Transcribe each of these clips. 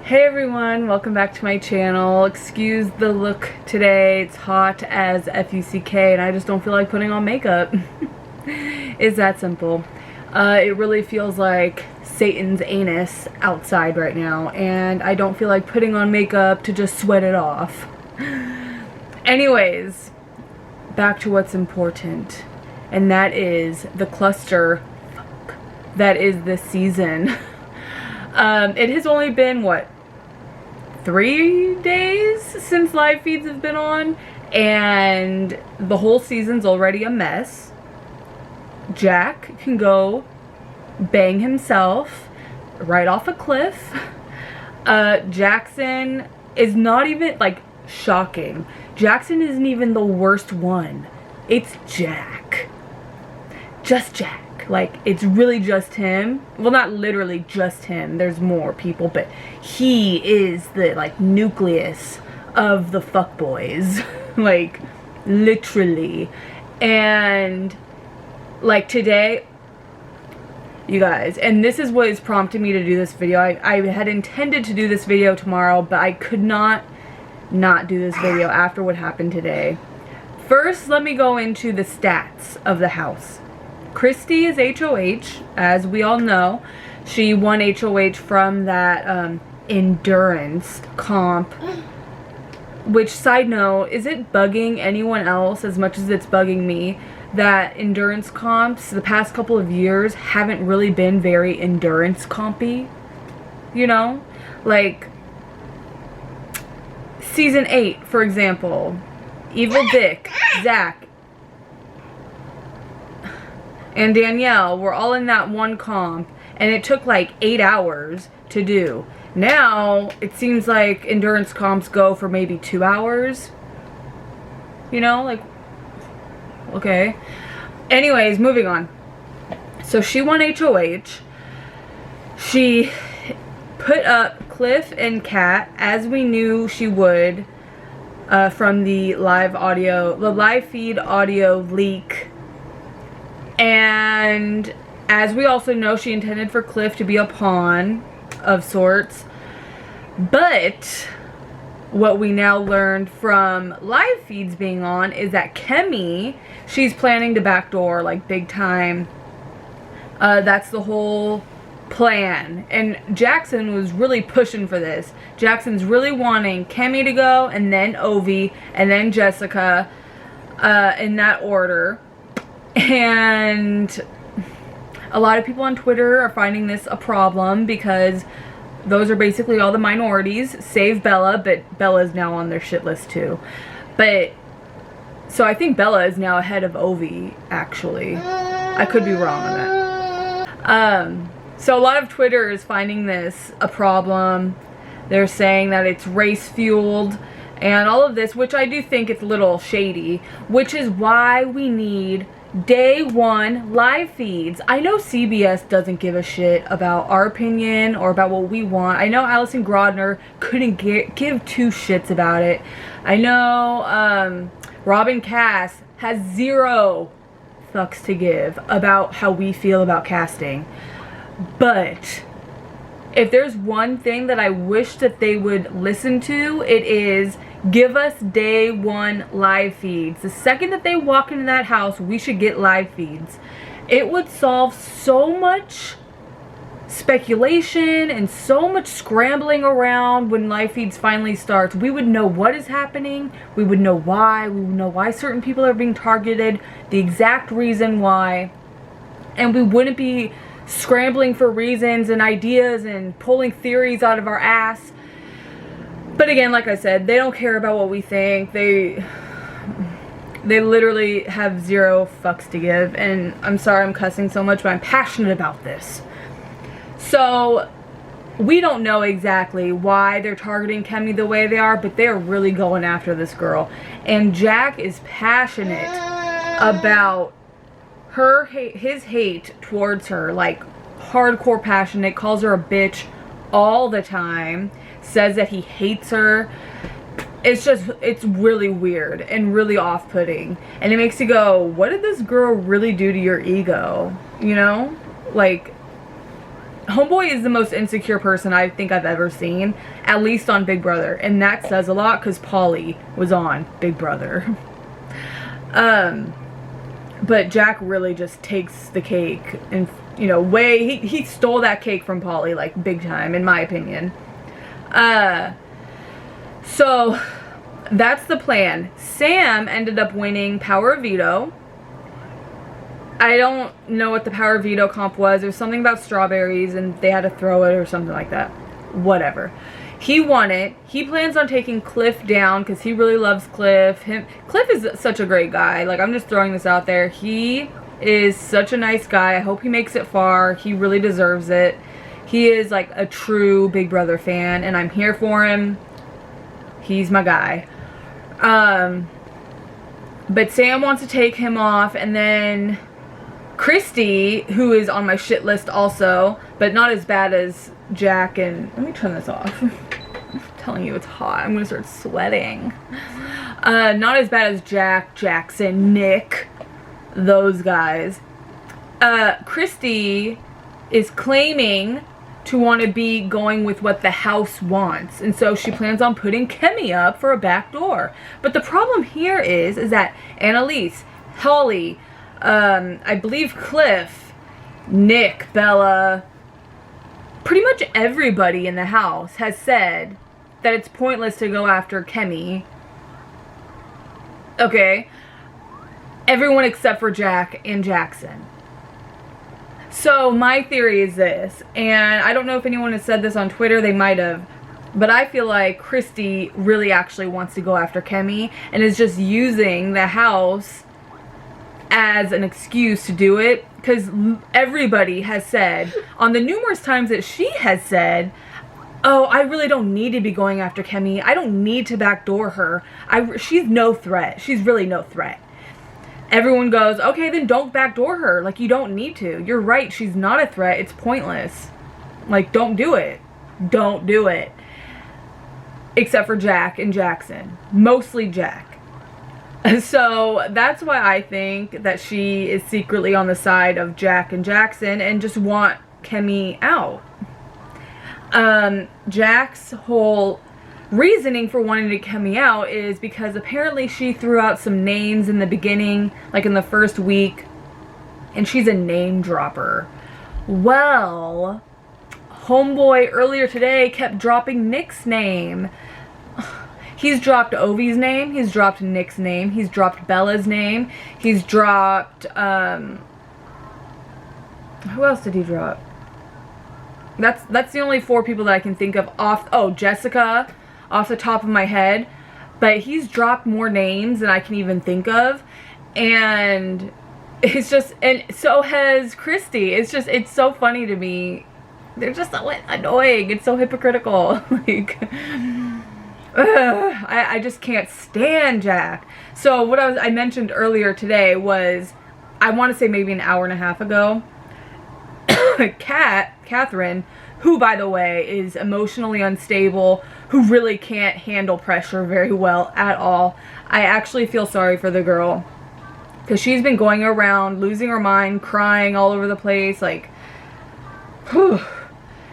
Hey everyone, welcome back to my channel. Excuse the look today. It's hot as FUCK and I just don't feel like putting on makeup. It's that simple. It really feels like Satan's anus outside right now and I don't feel like putting on makeup to just sweat it off. Anyways, back to what's important, and that is the cluster that is this season. It has only been, what, 3 days since live feeds have been on, and the whole season's already a mess. Jack can go bang himself right off a cliff. Jackson is not even, like, shocking. Jackson isn't even the worst one. It's Jack. Just Jack. Like, it's really just him. Well, not literally just him. There's more people, but he is the, like, nucleus of the fuckboys. Like, literally. And, like, today, you guys, and this is what is prompting me to do this video. I had intended to do this video tomorrow, but I could not do this video after what happened today. First, let me go into the stats of the house. Christy is HOH, as we all know. She won HOH from that endurance comp. Which, side note, is it bugging anyone else as much as it's bugging me that endurance comps the past couple of years haven't really been very endurance compy? You know? Like, season 8, for example. Evil Dick, Zach, and Danielle were all in that one comp, and it took like 8 hours to do. Now, it seems like endurance comps go for maybe 2 hours. You know, like, okay. Anyways, moving on. So she won HOH. She put up Cliff and Kat, as we knew she would, from the live feed audio leak. And as we also know, she intended for Cliff to be a pawn of sorts. But what we now learned from live feeds being on is that Kemi, she's planning to backdoor, like, big time. That's the whole plan. And Jackson was really pushing for this. Jackson's really wanting Kemi to go, and then Ovi, and then Jessica, in that order. And a lot of people on Twitter are finding this a problem because those are basically all the minorities, save Bella, but Bella's now on their shit list too. But, so I think Bella is now ahead of Ovi, actually. I could be wrong on that. So a lot of Twitter is finding this a problem. They're saying that it's race fueled and all of this, which I do think it's a little shady, which is why we need day one live feeds. I know CBS doesn't give a shit about our opinion or about what we want. I know Allison Grodner couldn't give two shits about it. I know Robin Cass has 0 fucks to give about how we feel about casting. But if there's one thing that I wish that they would listen to, it is give us day one live feeds. The second that they walk into that house, we should get live feeds. It would solve so much speculation and so much scrambling around when live feeds finally starts. We would know what is happening. We would know why. We would know why certain people are being targeted, the exact reason why. And we wouldn't be scrambling for reasons and ideas and pulling theories out of our ass. But again, like I said, they don't care about what we think. They literally have 0 fucks to give. And I'm sorry I'm cussing so much, but I'm passionate about this. So, we don't know exactly why they're targeting Kemi the way they are, but they're really going after this girl. And Jack is passionate about his hate towards her. Like, hardcore passionate. Calls her a bitch all the time. Says that he hates her. It's really weird and really off-putting. And it makes you go, what did this girl really do to your ego? You know? Like, Homeboy is the most insecure person I think I've ever seen, at least on Big Brother. And that says a lot because Pauly was on Big Brother. But Jack really just takes the cake and, you know, he stole that cake from Pauly, like, big time, in my opinion. So that's the plan. Sam ended up winning Power of Veto. I don't know what the Power of Veto comp was. There was something about strawberries and they had to throw it or something like that. Whatever. He won it. He plans on taking Cliff down because he really loves Cliff. Cliff is such a great guy. Like, I'm just throwing this out there. He is such a nice guy. I hope he makes it far. He really deserves it. He is like a true Big Brother fan and I'm here for him. He's my guy. But Sam wants to take him off, and then Christy, who is on my shit list also, but not as bad as Jack and... Let me turn this off. I'm telling you it's hot. I'm gonna start sweating. Not as bad as Jack, Jackson, Nick, those guys. Christy is claiming to want to be going with what the house wants, and so she plans on putting Kemi up for a back door. But the problem here is that Annalise, Holly, I believe Cliff, Nick, Bella, pretty much everybody in the house has said that it's pointless to go after Kemi. Okay? Everyone except for Jack and Jackson. So my theory is this, and I don't know if anyone has said this on Twitter, they might have, but I feel like Christy really actually wants to go after Kemi and is just using the house as an excuse to do it, because everybody has said, on the numerous times that she has said, oh, I really don't need to be going after Kemi, I don't need to backdoor her, she's no threat, she's really no threat. Everyone goes, okay, then don't backdoor her. Like, you don't need to. You're right. She's not a threat. It's pointless. Like, don't do it. Don't do it. Except for Jack and Jackson. Mostly Jack. So, that's why I think that she is secretly on the side of Jack and Jackson and just want Kemi out. Jack's whole reasoning for wanting to get me out is because apparently she threw out some names in the beginning, like in the first week, and she's a name dropper. Well, homeboy earlier today kept dropping Nick's name. He's dropped Ovi's name, he's dropped Nick's name, he's dropped Bella's name, he's dropped, who else did he drop? That's the only 4 people that I can think of Jessica, off the top of my head, but he's dropped more names than I can even think of, and it's just, and so has Christy. It's so funny to me. They're just so annoying. It's so hypocritical. Like, I just can't stand Jack. So what I mentioned earlier today was, I want to say maybe an hour and a half ago, Catherine, who, by the way, is emotionally unstable, who really can't handle pressure very well at all. I actually feel sorry for the girl, because she's been going around losing her mind, crying all over the place, like, whew.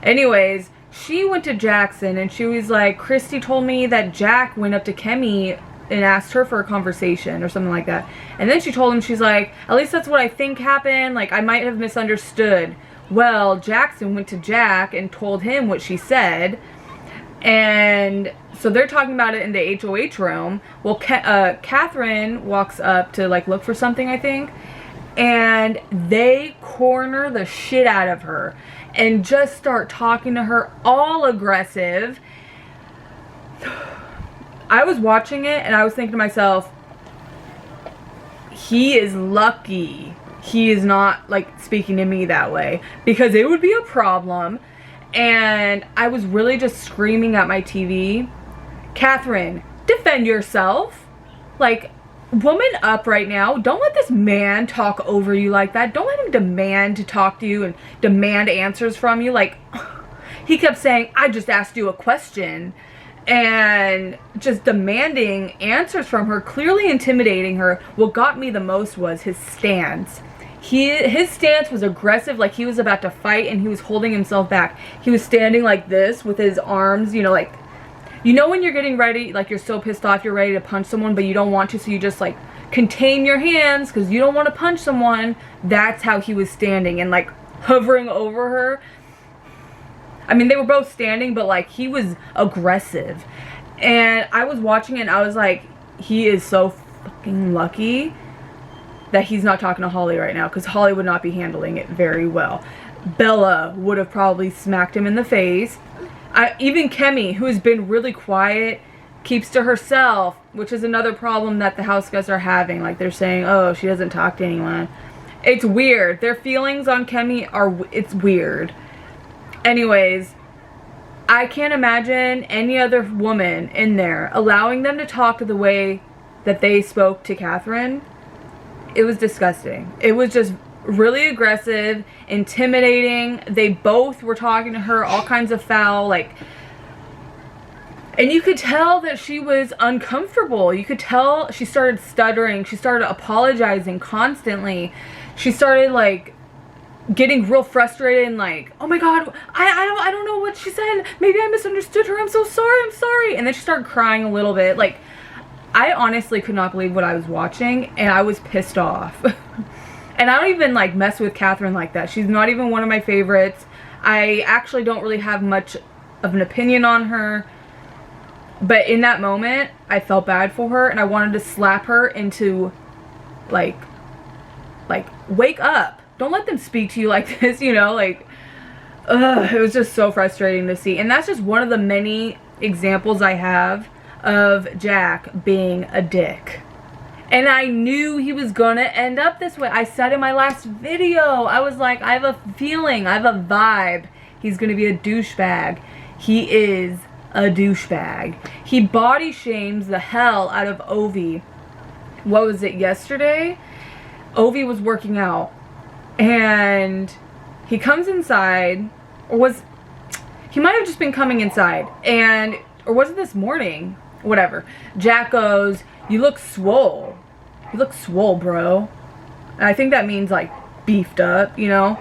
Anyways, she went to Jackson and she was like, Christy told me that Jack went up to Kemi and asked her for a conversation or something like that. And then she told him, she's like, at least that's what I think happened, like, I might have misunderstood. Well, Jackson went to Jack and told him what she said, and so they're talking about it in the HOH room. Well, Catherine walks up to, like, look for something, I think, and they corner the shit out of her and just start talking to her all aggressive. I was watching it and I was thinking to myself, he is lucky he is not, like, speaking to me that way, because it would be a problem. And I was really just screaming at my TV, Catherine, defend yourself. Like, woman up right now. Don't let this man talk over you like that. Don't let him demand to talk to you and demand answers from you. Like, he kept saying, I just asked you a question, and just demanding answers from her, clearly intimidating her. What got me the most was his stance. his stance was aggressive, like he was about to fight, and he was holding himself back. He was standing like this with his arms, you know, like, you know when you're getting ready, like you're so pissed off, you're ready to punch someone, but you don't want to, so you just like contain your hands because you don't want to punch someone. That's how he was standing and like hovering over her. I mean, they were both standing, but like he was aggressive. And I was watching it and I was like, he is so fucking lucky that he's not talking to Holly right now, because Holly would not be handling it very well. Bella would have probably smacked him in the face. Even Kemi, who has been really quiet, keeps to herself, which is another problem that the house guests are having. Like, they're saying, oh, she doesn't talk to anyone. It's weird. Their feelings on Kemi it's weird. Anyways, I can't imagine any other woman in there allowing them to talk the way that they spoke to Catherine. It was disgusting. It was just really aggressive, intimidating. They both were talking to her all kinds of foul, like, and you could tell that she was uncomfortable. You could tell she started stuttering. She started apologizing constantly. She started like getting real frustrated and like, oh my god, I don't know what she said. Maybe I misunderstood her. I'm so sorry. I'm sorry. And then she started crying a little bit. Like, I honestly could not believe what I was watching, and I was pissed off. And I don't even like mess with Catherine like that. She's not even one of my favorites. I actually don't really have much of an opinion on her. But in that moment, I felt bad for her, and I wanted to slap her into like wake up. Don't let them speak to you like this, you know, like, ugh, it was just so frustrating to see. And that's just one of the many examples I have of Jack being a dick. And I knew he was gonna end up this way. I said in my last video, I was like, I have a feeling, I have a vibe, he's gonna be a douchebag. He is a douchebag. He body shames the hell out of Ovi. What was it, yesterday? Ovi was working out, and he comes inside, or he might have just been coming inside, and, or was it this morning? Whatever. Jack goes, you look swole. You look swole, bro. And I think that means like beefed up, you know?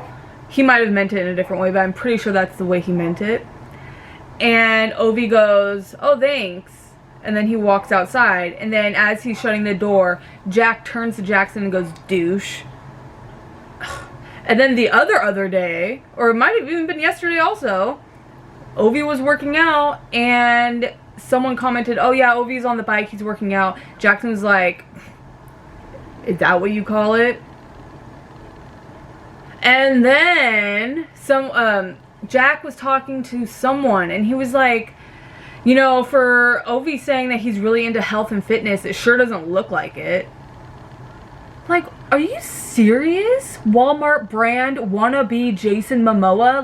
He might have meant it in a different way, but I'm pretty sure that's the way he meant it. And Ovi goes, oh, thanks. And then he walks outside. And then as he's shutting the door, Jack turns to Jackson and goes, douche. And then the other day, or it might have even been yesterday also, Ovi was working out and someone commented, oh yeah, Ovi's on the bike, he's working out. Jackson was like, is that what you call it? And then Jack was talking to someone, and he was like, you know, for Ovi saying that he's really into health and fitness, it sure doesn't look like it. Like, are you serious? Walmart brand wannabe Jason Momoa?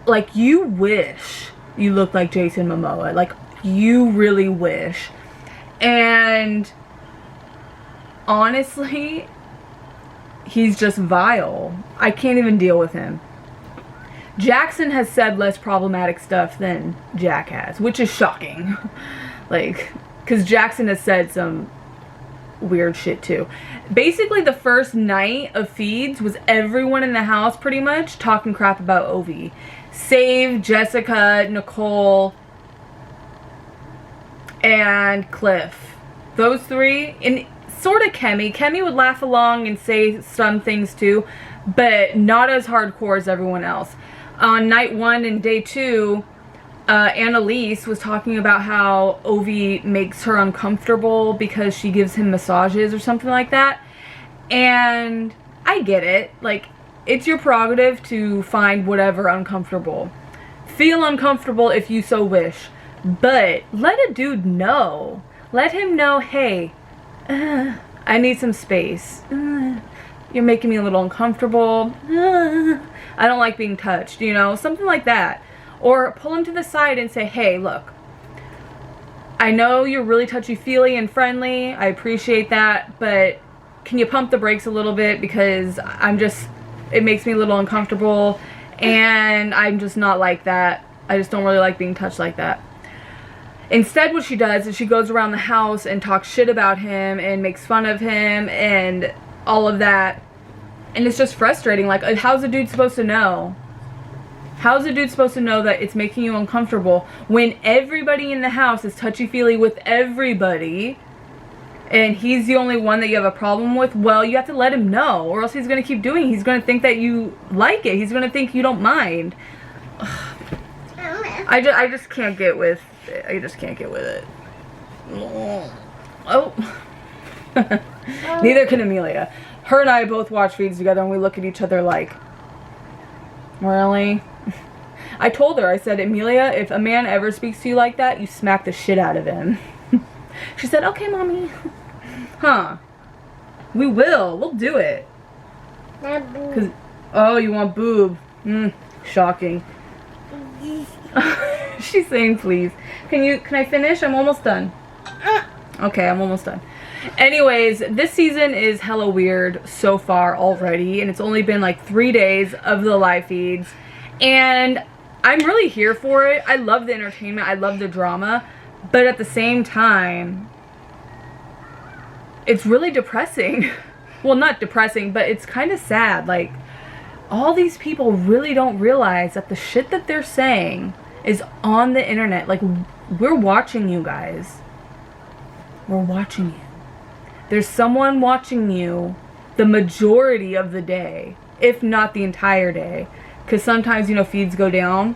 Like, you wish you looked like Jason Momoa. Like, you really wish. And honestly, he's just vile. I can't even deal with him. Jackson has said less problematic stuff than Jack has, which is shocking. Like, because Jackson has said some weird shit too. Basically, the first night of feeds was everyone in the house pretty much talking crap about Ovi. Save Jessica, Nicole, and Cliff. Those three, and sort of Kemi. Kemi would laugh along and say some things too, but not as hardcore as everyone else. On night 1 and day 2, Annalise was talking about how Ovi makes her uncomfortable because she gives him massages or something like that. And I get it. Like, it's your prerogative to find whatever uncomfortable. Feel uncomfortable if you so wish. But let a dude know. Let him know, hey, I need some space. You're making me a little uncomfortable. I don't like being touched, you know, something like that. Or pull him to the side and say, hey, look, I know you're really touchy-feely and friendly. I appreciate that, but can you pump the brakes a little bit, because it makes me a little uncomfortable, and I'm just not like that. I just don't really like being touched like that. Instead, what she does is she goes around the house and talks shit about him and makes fun of him and all of that. And it's just frustrating. Like, how's a dude supposed to know? How's a dude supposed to know that it's making you uncomfortable when everybody in the house is touchy-feely with everybody and he's the only one that you have a problem with? Well, you have to let him know, or else he's going to keep doing it. He's going to think that you like it. He's going to think you don't mind. I just can't get with it. I just can't get with it. Oh. Neither can Amelia. Her and I both watch feeds together and we look at each other like, really? I told her, I said, Amelia, if a man ever speaks to you like that, you smack the shit out of him. She said, okay, mommy. Huh. We will. We'll do it. Cause, oh, you want boob. Shocking. She's saying please. Can I finish? I'm almost done. Okay, I'm almost done. Anyways, this season is hella weird so far already, and it's only been like 3 days of the live feeds, and I'm really here for it. I love the entertainment, I love the drama, but at the same time, it's really depressing. Well, not depressing, but it's kind of sad. Like, all these people really don't realize that the shit that they're saying is on the internet. Like, we're watching you guys. We're watching you. There's someone watching you the majority of the day, if not the entire day. Because sometimes, you know, feeds go down.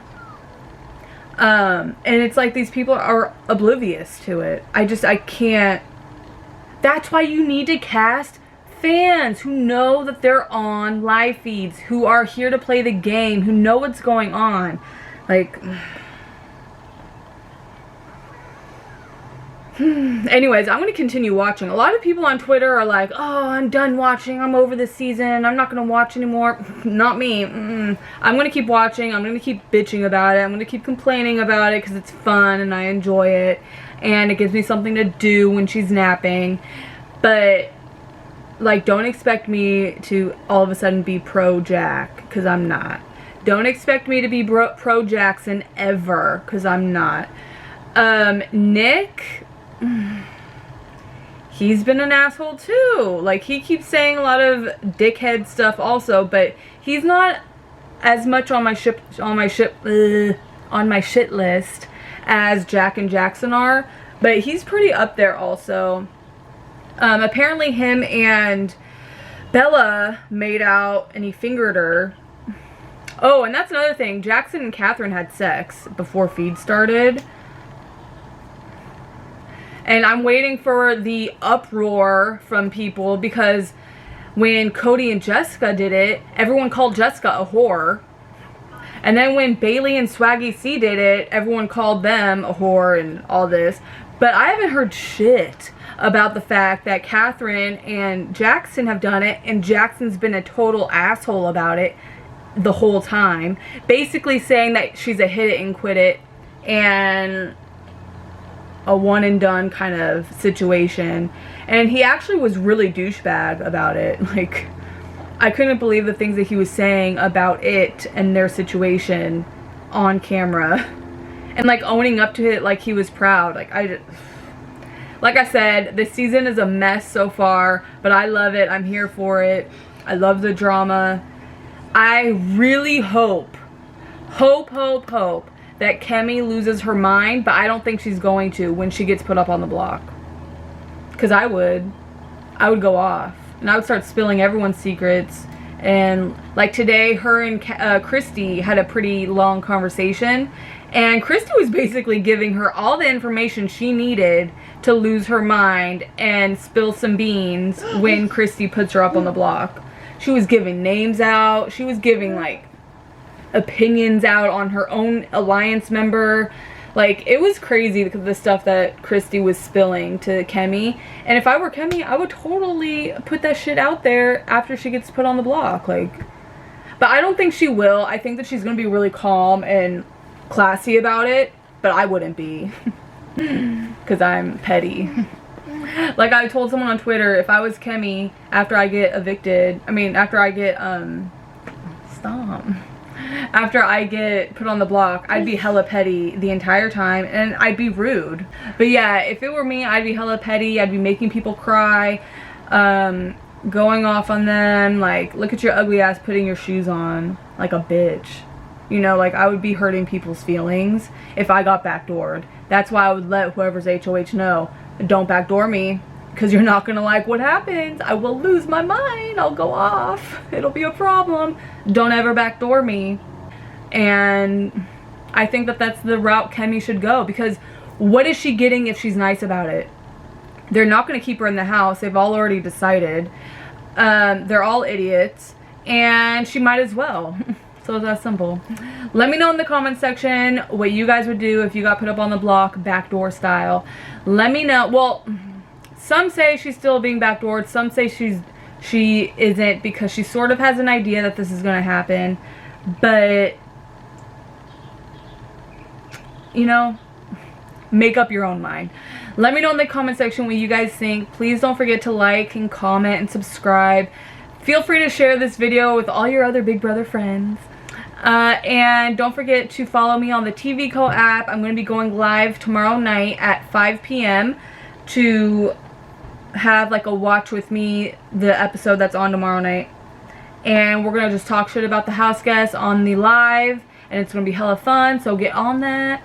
And it's like these people are oblivious to it. I can't. That's why you need to cast fans who know that they're on live feeds, who are here to play the game, who know what's going on. Like, anyways, I'm going to continue watching. A lot of people on Twitter are like, oh, I'm done watching. I'm over this season. I'm not going to watch anymore. Not me. I'm going to keep watching. I'm going to keep bitching about it. I'm going to keep complaining about it because it's fun and I enjoy it. And it gives me something to do when she's napping. But, like, don't expect me to all of a sudden be pro Jack, because I'm not. Don't expect me to be pro Jackson ever, because I'm not. Nick, he's been an asshole too. Like, he keeps saying a lot of dickhead stuff also, but he's not as much on my shit list as Jack and Jackson are, but he's pretty up there also. Apparently him and Bella made out and he fingered her. Oh, and that's another thing. Jackson and Catherine had sex before feed started. And I'm waiting for the uproar from people because when Cody and Jessica did it, everyone called Jessica a whore. And then when Bailey and Swaggy C did it, everyone called them a whore and all this. But I haven't heard shit about the fact that Catherine and Jackson have done it, and Jackson's been a total asshole about it the whole time. Basically saying that she's a hit it and quit it and a one and done kind of situation. And he actually was really douchebag about it. Like, I couldn't believe the things that he was saying about it and their situation on camera. And like owning up to it like he was proud. Like I said, this season is a mess so far, but I love it. I'm here for it. I love the drama. I really hope that Kemi loses her mind, but I don't think she's going to when she gets put up on the block. Because I would go off. And I would start spilling everyone's secrets. And like today, her and Christy had a pretty long conversation. And Christy was basically giving her all the information she needed to lose her mind and spill some beans when Christy puts her up on the block. She was giving names out. She was giving like opinions out on her own alliance member. Like, it was crazy because the stuff that Christy was spilling to Kemi. And if I were Kemi, I would totally put that shit out there after she gets put on the block. Like, but I don't think she will. I think that she's going to be really calm and classy about it. But I wouldn't be. Because I'm petty. Like, I told someone on Twitter, if I was Kemi, after I get evicted, after I get, after I get put on the block, I'd be hella petty the entire time, and I'd be rude. But yeah, if it were me, I'd be hella petty. I'd be making people cry. going off on them, like, look at your ugly ass putting your shoes on like a bitch. You know, like, I would be hurting people's feelings if I got backdoored. That's why I would let whoever's HOH know, don't backdoor me, because you're not gonna like what happens. I will lose my mind. I'll go off. It'll be a problem. Don't ever backdoor me. And I think that that's the route Kemi should go, because what is she getting if she's nice about it? They're not going to keep her in the house. They've all already decided. They're all idiots, and she might as well. So it's that simple. Let me know in the comment section what you guys would do if you got put up on the block backdoor style. Let me know. Well, some say she's still being backdoored. Some say she isn't, because she sort of has an idea that this is going to happen. But, you know, make up your own mind. Let me know in the comment section what you guys think. Please don't forget to like and comment and subscribe. Feel free to share this video with all your other Big Brother friends. And don't forget to follow me on the TVCO app. I'm going to be going live tomorrow night at 5 p.m. to have like a watch with me, the episode that's on tomorrow night. And we're going to just talk shit about the house guests on the live. And it's going to be hella fun, so get on that.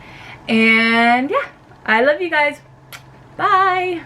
And yeah, I love you guys. Bye.